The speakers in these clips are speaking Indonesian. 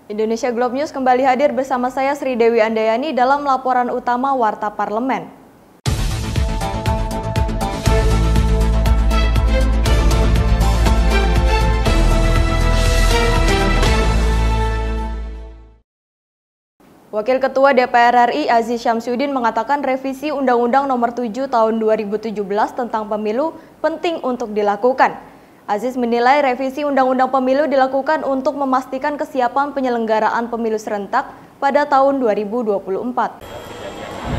Indonesia Globe News kembali hadir bersama saya Sri Dewi Andayani dalam laporan utama Warta Parlemen. Wakil Ketua DPR RI Aziz Syamsuddin mengatakan revisi Undang-Undang Nomor 7 Tahun 2017 tentang Pemilu penting untuk dilakukan. Aziz menilai revisi Undang-Undang Pemilu dilakukan untuk memastikan kesiapan penyelenggaraan pemilu serentak pada tahun 2024.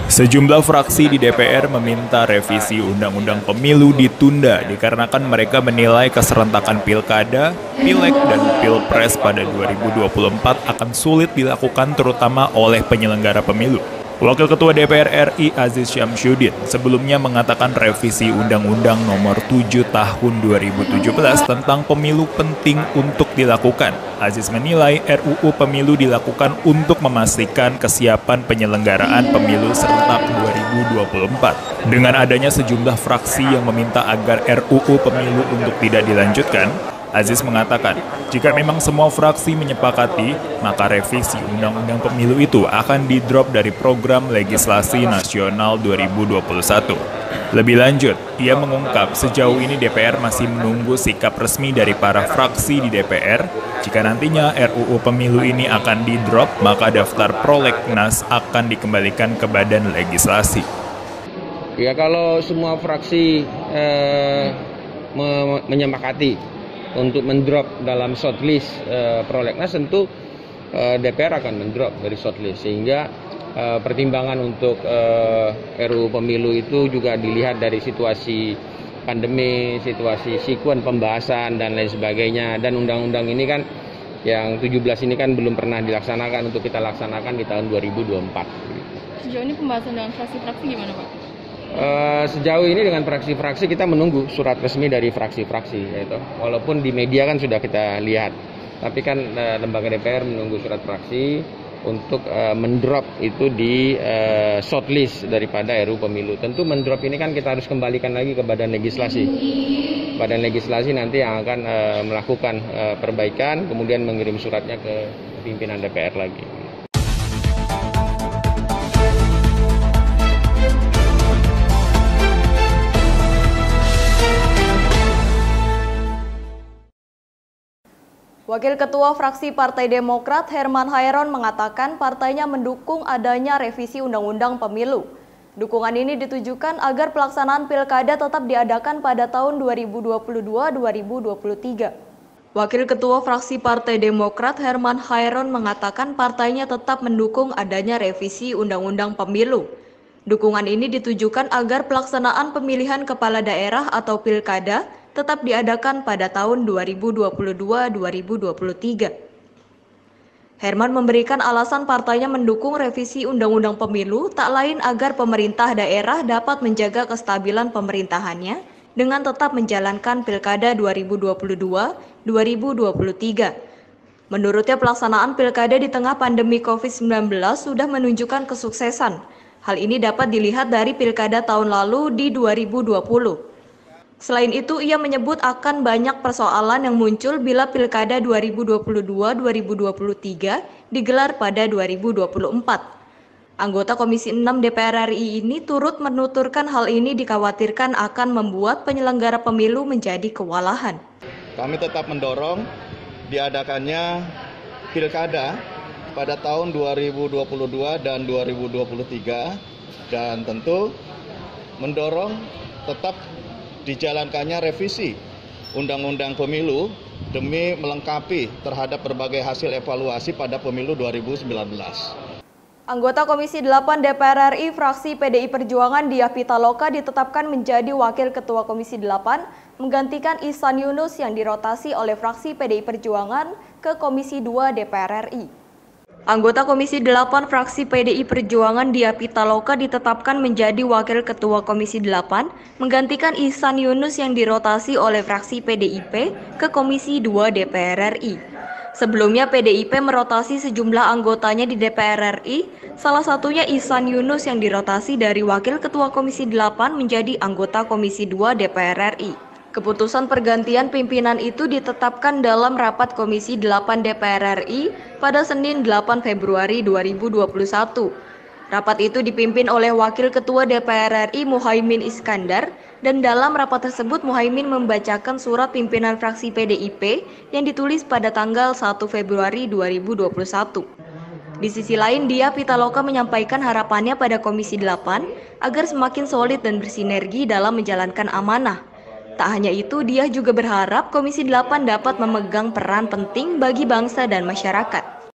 Sejumlah fraksi di DPR meminta revisi Undang-Undang Pemilu ditunda dikarenakan mereka menilai keserentakan pilkada, pileg, dan pilpres pada 2024 akan sulit dilakukan terutama oleh penyelenggara pemilu. Wakil Ketua DPR RI Aziz Syamsuddin sebelumnya mengatakan revisi Undang-Undang Nomor 7 Tahun 2017 tentang Pemilu penting untuk dilakukan. Aziz menilai RUU Pemilu dilakukan untuk memastikan kesiapan penyelenggaraan pemilu serentak 2024. Dengan adanya sejumlah fraksi yang meminta agar RUU Pemilu untuk tidak dilanjutkan, Aziz mengatakan, jika memang semua fraksi menyepakati, maka revisi Undang-Undang Pemilu itu akan di-drop dari program legislasi nasional 2021. Lebih lanjut, ia mengungkap sejauh ini DPR masih menunggu sikap resmi dari para fraksi di DPR. Jika nantinya RUU Pemilu ini akan di-drop, maka daftar prolegnas akan dikembalikan ke Badan Legislasi. Ya, kalau semua fraksi menyepakati untuk mendrop dalam shortlist prolegnas, tentu DPR akan mendrop dari shortlist, sehingga pertimbangan untuk RUU Pemilu itu juga dilihat dari situasi pandemi, situasi sekuen pembahasan dan lain sebagainya. Dan undang-undang ini kan yang 17 ini kan belum pernah dilaksanakan, untuk kita laksanakan di tahun 2024. Sejauh ini pembahasan dengan fraksi-fraksi gimana, Pak? Sejauh ini dengan fraksi-fraksi kita menunggu surat resmi dari fraksi-fraksi, yaitu walaupun di media kan sudah kita lihat, tapi kan lembaga DPR menunggu surat fraksi untuk mendrop itu di shortlist daripada RUU Pemilu. Tentu mendrop ini kan kita harus kembalikan lagi ke Badan Legislasi. Badan Legislasi nanti yang akan melakukan perbaikan, kemudian mengirim suratnya ke pimpinan DPR lagi. Wakil Ketua Fraksi Partai Demokrat Herman Hairon mengatakan partainya mendukung adanya revisi Undang-Undang Pemilu. Dukungan ini ditujukan agar pelaksanaan pilkada tetap diadakan pada tahun 2022-2023. Wakil Ketua Fraksi Partai Demokrat Herman Hairon mengatakan partainya tetap mendukung adanya revisi Undang-Undang Pemilu. Dukungan ini ditujukan agar pelaksanaan pemilihan kepala daerah atau pilkada tetap diadakan pada tahun 2022-2023. Herman memberikan alasan partainya mendukung revisi Undang-Undang Pemilu tak lain agar pemerintah daerah dapat menjaga kestabilan pemerintahannya dengan tetap menjalankan Pilkada 2022-2023. Menurutnya pelaksanaan Pilkada di tengah pandemi COVID-19 sudah menunjukkan kesuksesan. Hal ini dapat dilihat dari Pilkada tahun lalu di 2020. Selain itu, ia menyebut akan banyak persoalan yang muncul bila Pilkada 2022-2023 digelar pada 2024. Anggota Komisi 6 DPR RI ini turut menuturkan hal ini dikhawatirkan akan membuat penyelenggara pemilu menjadi kewalahan. Kami tetap mendorong diadakannya Pilkada pada tahun 2022 dan 2023, dan tentu mendorong tetap dijalankannya revisi Undang-Undang Pemilu demi melengkapi terhadap berbagai hasil evaluasi pada pemilu 2019. Anggota Komisi 8 DPR RI fraksi PDI Perjuangan Diah Pitaloka ditetapkan menjadi Wakil Ketua Komisi 8 menggantikan Ihsan Yunus yang dirotasi oleh fraksi PDI Perjuangan ke Komisi 2 DPR RI. Anggota Komisi 8 fraksi PDI Perjuangan Diah Pitaloka ditetapkan menjadi Wakil Ketua Komisi 8 menggantikan Ihsan Yunus yang dirotasi oleh fraksi PDIP ke Komisi 2 DPR RI. Sebelumnya PDIP merotasi sejumlah anggotanya di DPR RI, salah satunya Ihsan Yunus yang dirotasi dari Wakil Ketua Komisi 8 menjadi anggota Komisi 2 DPR RI. Keputusan pergantian pimpinan itu ditetapkan dalam rapat Komisi 8 DPR RI pada Senin 8 Februari 2021. Rapat itu dipimpin oleh Wakil Ketua DPR RI Muhaimin Iskandar, dan dalam rapat tersebut Muhaimin membacakan surat pimpinan fraksi PDIP yang ditulis pada tanggal 1 Februari 2021. Di sisi lain, Dia Pitaloka menyampaikan harapannya pada Komisi 8 agar semakin solid dan bersinergi dalam menjalankan amanah. Tak hanya itu, Dia juga berharap Komisi 8 dapat memegang peran penting bagi bangsa dan masyarakat.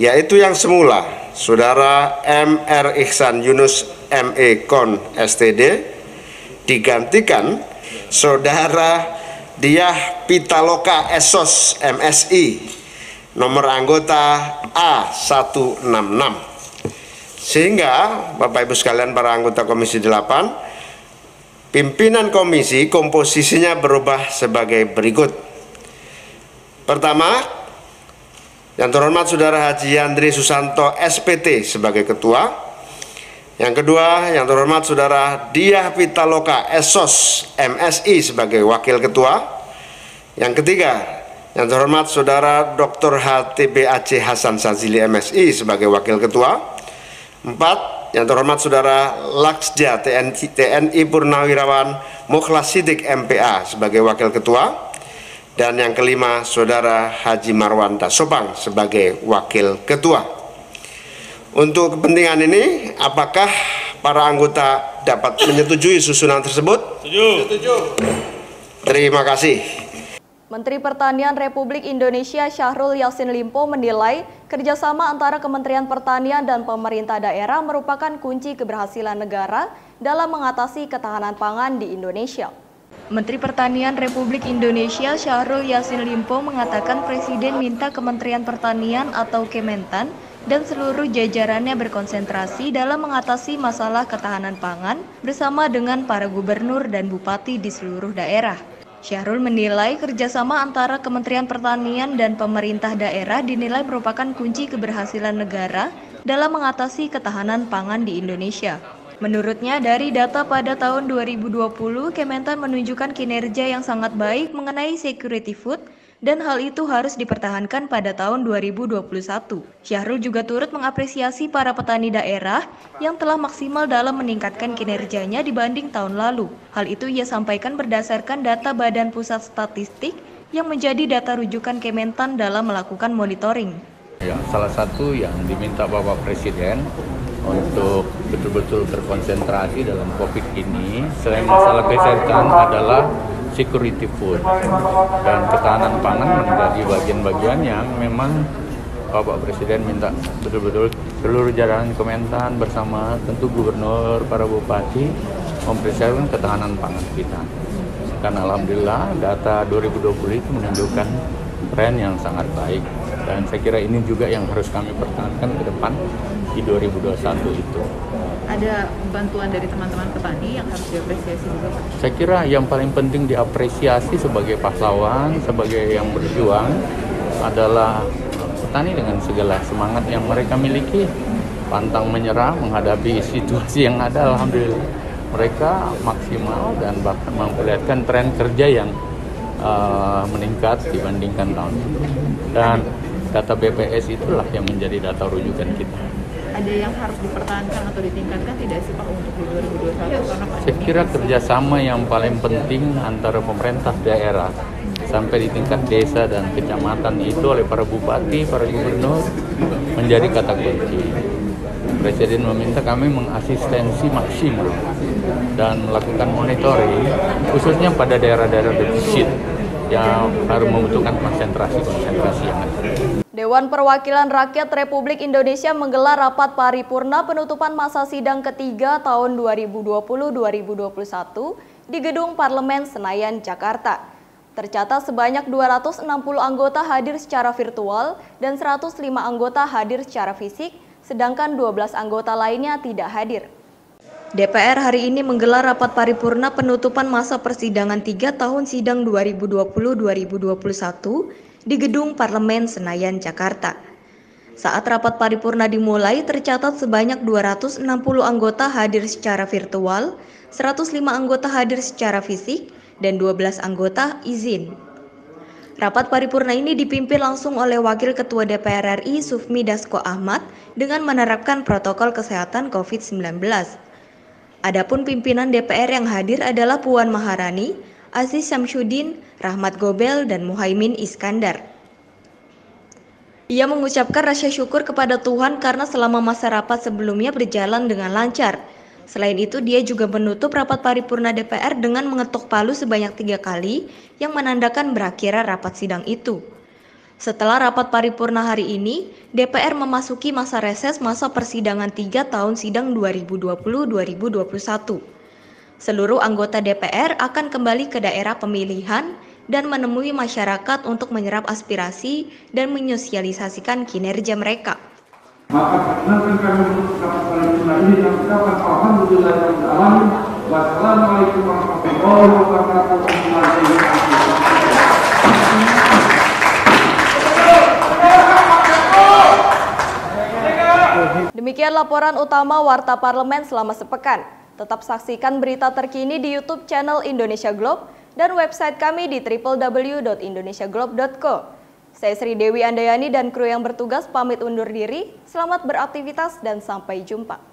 Yaitu yang semula, Saudara M.R. Ihsan Yunus M.E. Kon STD digantikan Saudara Diah Pitaloka SOS MSI nomor anggota A166. Sehingga Bapak Ibu sekalian para anggota Komisi 8, pimpinan komisi komposisinya berubah sebagai berikut. Pertama, yang terhormat Saudara Haji Yandri Susanto SPT sebagai ketua. Yang kedua, yang terhormat Saudara Diah Pitaloka SOS MSI sebagai wakil ketua. Yang ketiga, yang terhormat Saudara Dr. HTB Aceh Hasan Sazili MSI sebagai wakil ketua. 4. Yang terhormat Saudara Laksja TNI Purnawirawan Mukhlas Sidik MPA sebagai wakil ketua. Dan yang kelima, Saudara Haji Marwanta Sopang sebagai wakil ketua. Untuk kepentingan ini, apakah para anggota dapat menyetujui susunan tersebut? Setuju. Terima kasih. Menteri Pertanian Republik Indonesia Syahrul Yassin Limpo menilai kerjasama antara Kementerian Pertanian dan pemerintah daerah merupakan kunci keberhasilan negara dalam mengatasi ketahanan pangan di Indonesia. Menteri Pertanian Republik Indonesia Syahrul Yassin Limpo mengatakan Presiden minta Kementerian Pertanian atau Kementan dan seluruh jajarannya berkonsentrasi dalam mengatasi masalah ketahanan pangan bersama dengan para gubernur dan bupati di seluruh daerah. Syahrul menilai kerjasama antara Kementerian Pertanian dan pemerintah daerah dinilai merupakan kunci keberhasilan negara dalam mengatasi ketahanan pangan di Indonesia. Menurutnya, dari data pada tahun 2020, Kementan menunjukkan kinerja yang sangat baik mengenai security food, dan hal itu harus dipertahankan pada tahun 2021. Syahrul juga turut mengapresiasi para petani daerah yang telah maksimal dalam meningkatkan kinerjanya dibanding tahun lalu. Hal itu ia sampaikan berdasarkan data Badan Pusat Statistik yang menjadi data rujukan Kementan dalam melakukan monitoring. Ya, salah satu yang diminta Bapak Presiden untuk betul-betul berkonsentrasi dalam COVID ini, selain masalah kesehatan adalah security food, dan ketahanan pangan menjadi bagian-bagian yang memang Bapak Presiden minta betul-betul seluruh jajaran Kementan bersama tentu gubernur, para bupati mempersiapkan ketahanan pangan kita. Dan alhamdulillah data 2020 itu menunjukkan tren yang sangat baik, dan saya kira ini juga yang harus kami pertahankan ke depan di 2021 itu. Ada bantuan dari teman-teman petani yang harus diapresiasi juga, Pak? Saya kira yang paling penting diapresiasi sebagai pahlawan, sebagai yang berjuang adalah petani dengan segala semangat yang mereka miliki, pantang menyerah menghadapi situasi yang ada. Alhamdulillah mereka maksimal dan bahkan memperlihatkan tren kerja yang meningkat dibandingkan tahun lalu. Dan data BPS itulah yang menjadi data rujukan kita. Ada yang harus dipertahankan atau ditingkatkan tidak sih Pak untuk di 2021? Saya kira kerjasama yang paling penting antara pemerintah daerah sampai di tingkat desa dan kecamatan itu oleh para bupati, para gubernur menjadi kata kunci. Presiden meminta kami mengasistensi maksimal dan melakukan monitoring khususnya pada daerah-daerah defisit yang harus membutuhkan konsentrasi yang ada. Dewan Perwakilan Rakyat Republik Indonesia menggelar rapat paripurna penutupan masa sidang ketiga tahun 2020-2021 di Gedung Parlemen Senayan, Jakarta. Tercatat sebanyak 260 anggota hadir secara virtual dan 105 anggota hadir secara fisik, sedangkan 12 anggota lainnya tidak hadir. DPR hari ini menggelar rapat paripurna penutupan masa persidangan 3 tahun sidang 2020-2021 di Gedung Parlemen Senayan, Jakarta. Saat rapat paripurna dimulai, tercatat sebanyak 260 anggota hadir secara virtual, 105 anggota hadir secara fisik, dan 12 anggota izin. Rapat paripurna ini dipimpin langsung oleh Wakil Ketua DPR RI Sufmi Dasko Ahmad dengan menerapkan protokol kesehatan COVID-19. Adapun pimpinan DPR yang hadir adalah Puan Maharani, Aziz Syamsuddin, Rahmat Gobel, dan Muhaimin Iskandar. Ia mengucapkan rasa syukur kepada Tuhan karena selama masa rapat sebelumnya berjalan dengan lancar. Selain itu, dia juga menutup rapat paripurna DPR dengan mengetuk palu sebanyak 3 kali yang menandakan berakhirnya rapat sidang itu. Setelah rapat paripurna hari ini, DPR memasuki masa reses masa persidangan 3 tahun sidang 2020-2021. Seluruh anggota DPR akan kembali ke daerah pemilihan dan menemui masyarakat untuk menyerap aspirasi dan menyosialisasikan kinerja mereka. Maka perkenankan kami menutup rapat paripurna ini dan mengucapkan alhamdulillahirrahmanirrahim. Wassalamualaikum warahmatullahi wabarakatuh. Demikian laporan utama Warta Parlemen selama sepekan. Tetap saksikan berita terkini di YouTube channel Indonesia Globe dan website kami di www.indonesiaglobe.co. Saya Sri Dewi Andayani dan kru yang bertugas pamit undur diri. Selamat beraktivitas dan sampai jumpa.